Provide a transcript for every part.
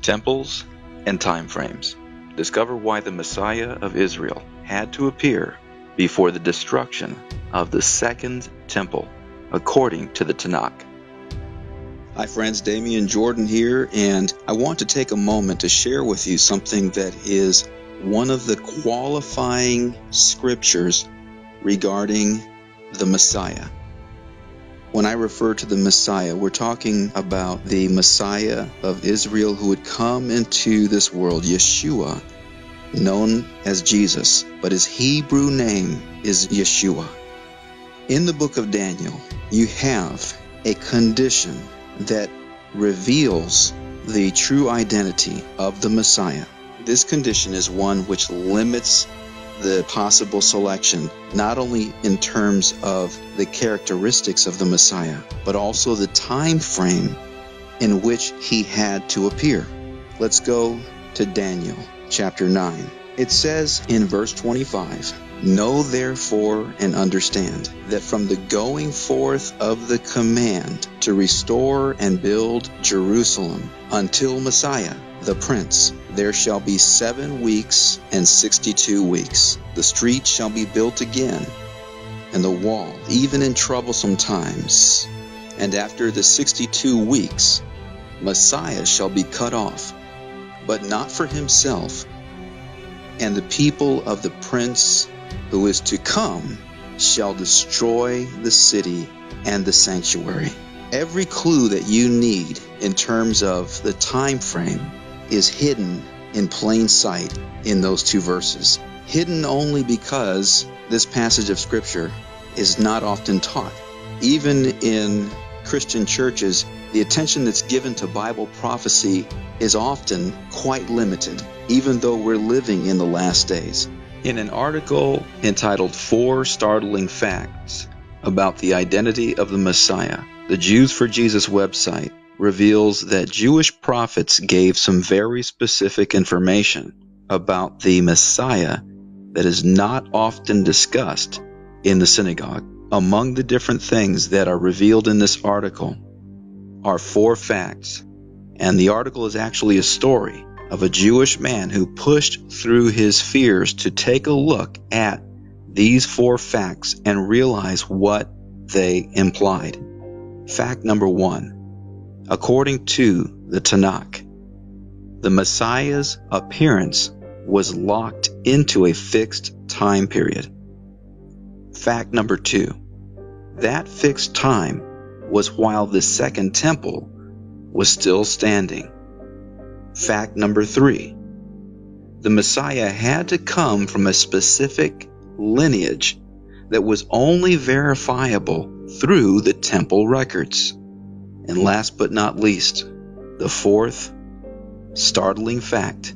Temples and time frames. Discover why the Messiah of Israel had to appear before the destruction of the second temple, according to the Tanakh. Hi friends, Damian Jordan here, and I want to take a moment to share with you something that is one of the qualifying scriptures regarding the Messiah. When I refer to the Messiah, we're talking about the Messiah of Israel who would come into this world, Yeshua, known as Jesus, but his Hebrew name is Yeshua. In the book of Daniel, you have a condition that reveals the true identity of the Messiah. This condition is one which limits the possible selection, not only in terms of the characteristics of the Messiah, but also the time frame in which he had to appear. Let's go to Daniel chapter 9. It says in verse 25, "Know therefore and understand that from the going forth of the command to restore and build Jerusalem until Messiah, the Prince, there shall be 7 weeks and 62 weeks. The street shall be built again, and the wall, even in troublesome times. And after the 62 weeks, Messiah shall be cut off, but not for himself. And the people of the Prince who is to come shall destroy the city and the sanctuary." Every clue that you need in terms of the time frame is hidden in plain sight in those 2 verses. Hidden only because this passage of Scripture is not often taught. Even in Christian churches, the attention that's given to Bible prophecy is often quite limited, even though we're living in the last days. In an article entitled 4 Startling Facts about the Identity of the Messiah, the Jews for Jesus website reveals that Jewish prophets gave some very specific information about the Messiah that is not often discussed in the synagogue. Among the different things that are revealed in this article are 4 facts, and the article is actually a story of a Jewish man who pushed through his fears to take a look at these 4 facts and realize what they implied. Fact number 1. According to the Tanakh, the Messiah's appearance was locked into a fixed time period. Fact number 2. That fixed time was while the second temple was still standing. Fact number 3. The Messiah had to come from a specific lineage that was only verifiable through the temple records. And last but not least, the 4th startling fact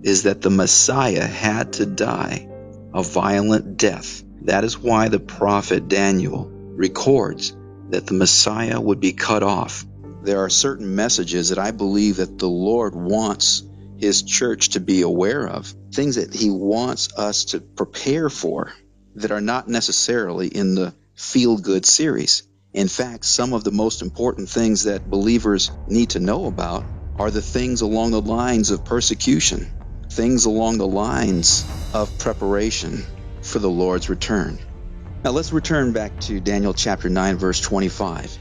is that the Messiah had to die a violent death. That is why the prophet Daniel records that the Messiah would be cut off. There are certain messages that I believe that the Lord wants his church to be aware of, things that he wants us to prepare for that are not necessarily in the feel-good series. In fact, some of the most important things that believers need to know about are the things along the lines of persecution, things along the lines of preparation for the Lord's return. Now let's return back to Daniel chapter 9, verse 25.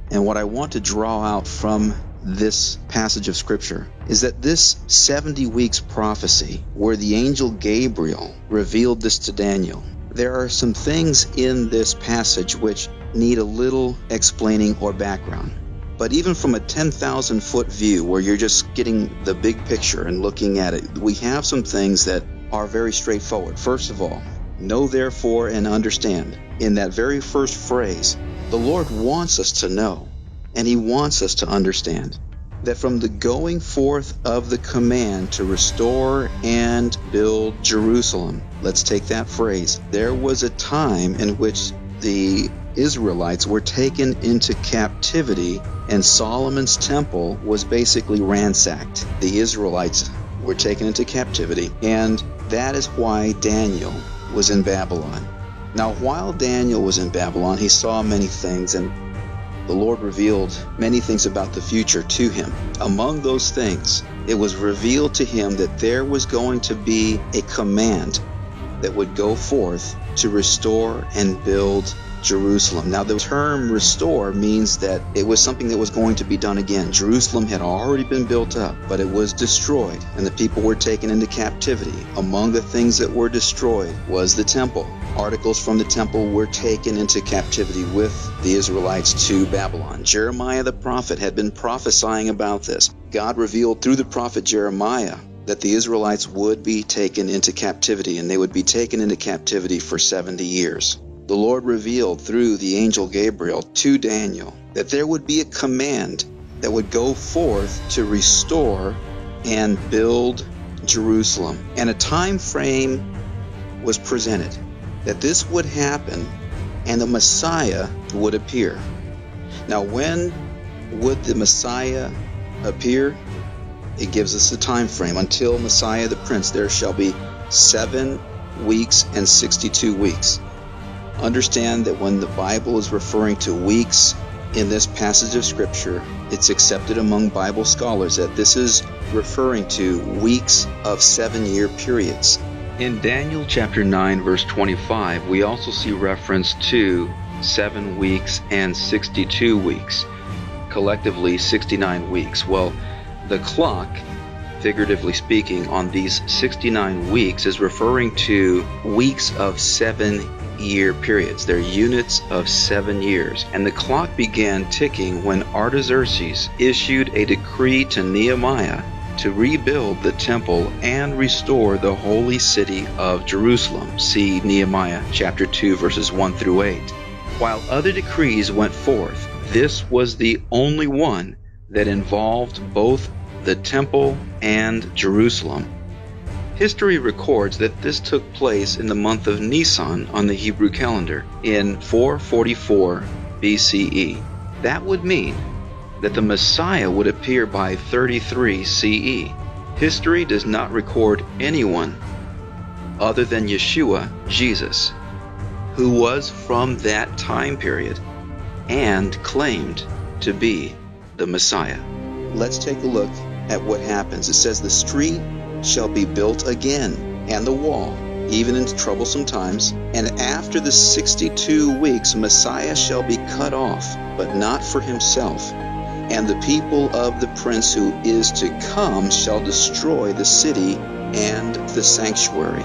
And what I want to draw out from this passage of Scripture is that this 70 weeks prophecy, where the angel Gabriel revealed this to Daniel, there are some things in this passage which need a little explaining or background. But even from a 10,000-foot view, where you're just getting the big picture and looking at it, we have some things that are very straightforward. First of all, know therefore and understand. In that very first phrase, the Lord wants us to know, and he wants us to understand that from the going forth of the command to restore and build Jerusalem, let's take that phrase, there was a time in which the Israelites were taken into captivity and Solomon's temple was basically ransacked. The Israelites were taken into captivity, and that is why Daniel was in Babylon. Now, while Daniel was in Babylon, he saw many things, and the Lord revealed many things about the future to him. Among those things it was revealed to him that there was going to be a command that would go forth to restore and build Jerusalem. Now, the term restore means that it was something that was going to be done again. Jerusalem had already been built up, but it was destroyed, and the people were taken into captivity. Among the things that were destroyed was the temple. Articles from the temple were taken into captivity with the Israelites to Babylon. Jeremiah the prophet had been prophesying about this. God revealed through the prophet Jeremiah that the Israelites would be taken into captivity, and they would be taken into captivity for 70 years. The Lord revealed through the angel Gabriel to Daniel that there would be a command that would go forth to restore and build Jerusalem. And a time frame was presented that this would happen and the Messiah would appear. Now, when would the Messiah appear? It gives us a time frame. Until Messiah the Prince, there shall be 7 weeks and 62 weeks. Understand that when the Bible is referring to weeks in this passage of Scripture, it's accepted among Bible scholars that this is referring to weeks of 7-year periods. In Daniel chapter 9, verse 25, we also see reference to 7 weeks and 62 weeks, collectively 69 weeks. Well, the clock, figuratively speaking, on these 69 weeks is referring to weeks of 7-year periods. They're units of 7 years. And the clock began ticking when Artaxerxes issued a decree to Nehemiah to rebuild the temple and restore the holy city of Jerusalem. See Nehemiah chapter 2, verses 1 through 8. While other decrees went forth, this was the only one that involved both the temple and Jerusalem. History records that this took place in the month of Nisan on the Hebrew calendar in 444 BCE. That would mean that the Messiah would appear by 33 CE. History does not record anyone other than Yeshua, Jesus, who was from that time period and claimed to be the Messiah. Let's take a look at what happens. It says, the street shall be built again, and the wall, even in troublesome times. And after the 62 weeks, Messiah shall be cut off, but not for himself. And the people of the prince who is to come shall destroy the city and the sanctuary.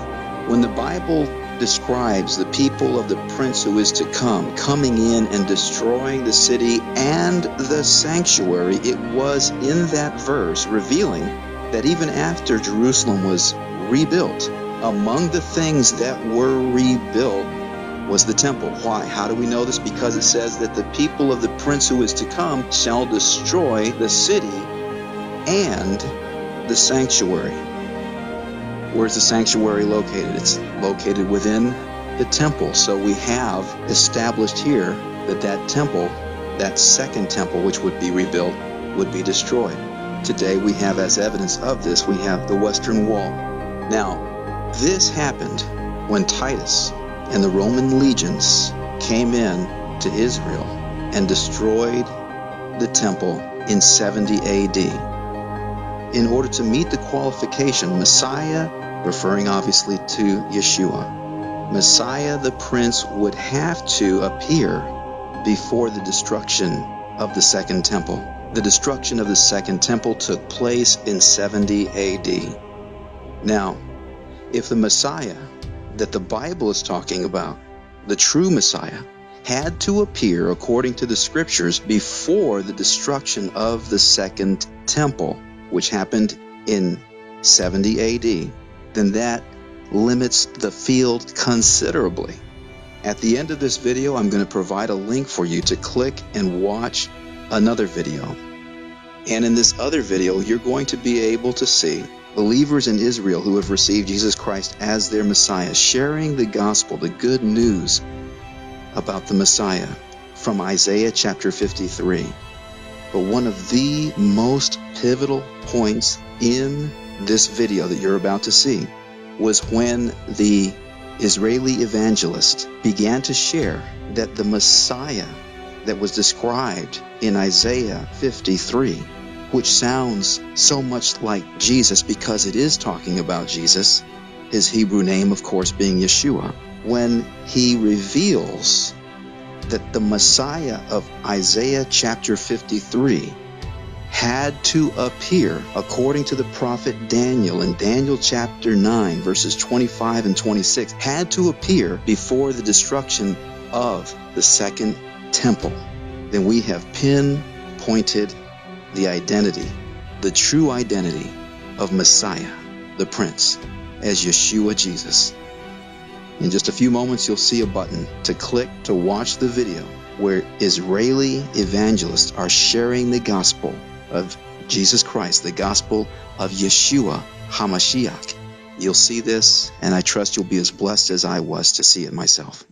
When the Bible describes the people of the prince who is to come coming in and destroying the city and the sanctuary, it was in that verse revealing that even after Jerusalem was rebuilt, among the things that were rebuilt was the temple. Why? How do we know this? Because it says that the people of the prince who is to come shall destroy the city and the sanctuary. Where's the sanctuary located? It's located within the temple. So we have established here that that temple, that second temple which would be rebuilt, would be destroyed. Today we have, as evidence of this, we have the Western Wall. Now, this happened when Titus and the Roman legions came in to Israel and destroyed the temple in 70 AD. In order to meet the qualification, Messiah, referring obviously to Yeshua, Messiah the Prince would have to appear before the destruction of the Second Temple. The destruction of the Second Temple took place in 70 AD. Now, if the Messiah that the Bible is talking about, the true Messiah, had to appear according to the Scriptures before the destruction of the Second Temple, which happened in 70 AD, then that limits the field considerably. At the end of this video, I'm going to provide a link for you to click and watch another video. And in this other video, you're going to be able to see believers in Israel who have received Jesus Christ as their Messiah, sharing the gospel, the good news about the Messiah from Isaiah chapter 53. But one of the most pivotal points in this video that you're about to see was when the Israeli evangelist began to share that the Messiah that was described in Isaiah 53 which sounds so much like Jesus because it is talking about Jesus, his Hebrew name, of course, being Yeshua, when he reveals that the Messiah of Isaiah chapter 53 had to appear, according to the prophet Daniel in Daniel chapter 9, verses 25 and 26, had to appear before the destruction of the second temple. Then we have pinpointed the identity, the true identity of Messiah, the Prince, as Yeshua Jesus. In just a few moments, you'll see a button to click to watch the video where Israeli evangelists are sharing the gospel of Jesus Christ, the gospel of Yeshua HaMashiach. You'll see this, and I trust you'll be as blessed as I was to see it myself.